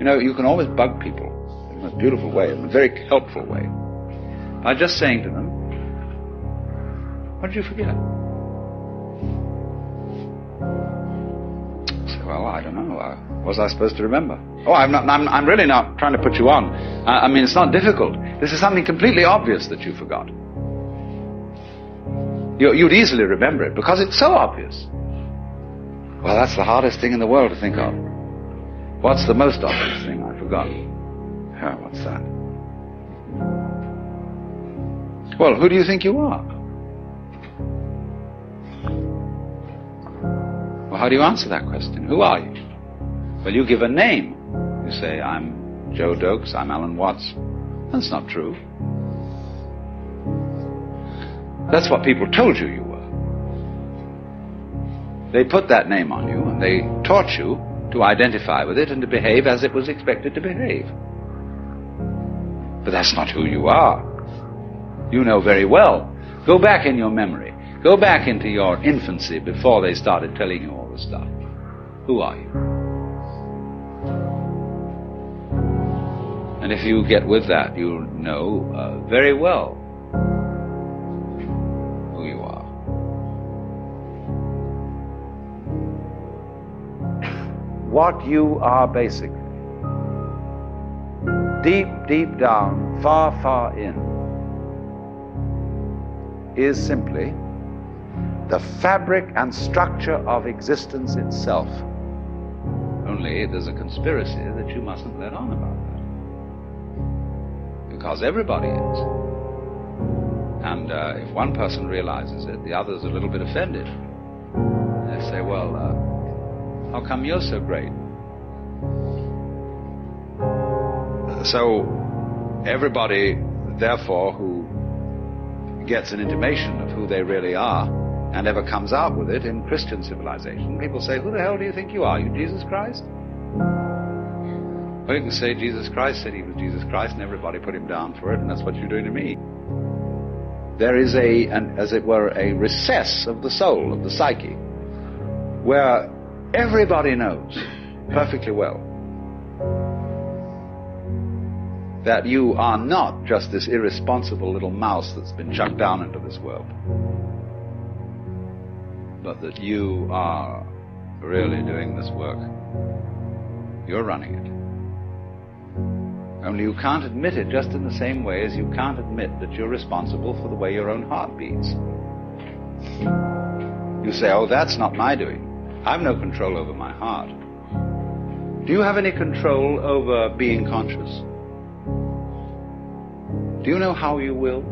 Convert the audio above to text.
You know, you can always bug people in a beautiful way, in a very helpful way, by just saying to them, what did you forget? I say, well, I don't know. What was I supposed to remember? Oh, I'm really not trying to put you on. I mean, it's not difficult. This is something completely obvious that you forgot. You'd easily remember it because it's so obvious. Well, that's the hardest thing in the world to think of. What's the most obvious thing I've forgotten? Oh, what's that? Well, who do you think you are? Well, how do you answer that question? Who are you? Well, you give a name. You say, I'm Joe Dokes, I'm Alan Watts. That's not true. That's what people told you you were. They put that name on you, and they taught you to identify with it and to behave as it was expected to behave. But that's not who you are. You know very well. Go back in your memory. Go back into your infancy before they started telling you all this stuff. Who are you? And if you get with that, you'll know very well who you are. What you are basically, deep, deep down, far, far in, is simply the fabric and structure of existence itself. Only there's a conspiracy that you mustn't let on about that. Because everybody is. And if one person realizes it, the other's a little bit offended. They say, well, how come you're so great? So everybody, therefore, who gets an intimation of who they really are and ever comes out with it in Christian civilization, people say, who the hell do you think you are? You Jesus Christ? Well, you can say Jesus Christ said he was Jesus Christ and everybody put him down for it, and that's what you're doing to me. There is as it were, a recess of the soul, of the psyche, where everybody knows perfectly well that you are not just this irresponsible little mouse that's been chucked down into this world, but that you are really doing this work. You're running it. Only you can't admit it just in the same way as you can't admit that you're responsible for the way your own heart beats. You say, oh, that's not my doing. I've no control over my heart. Do you have any control over being conscious? Do you know how you will?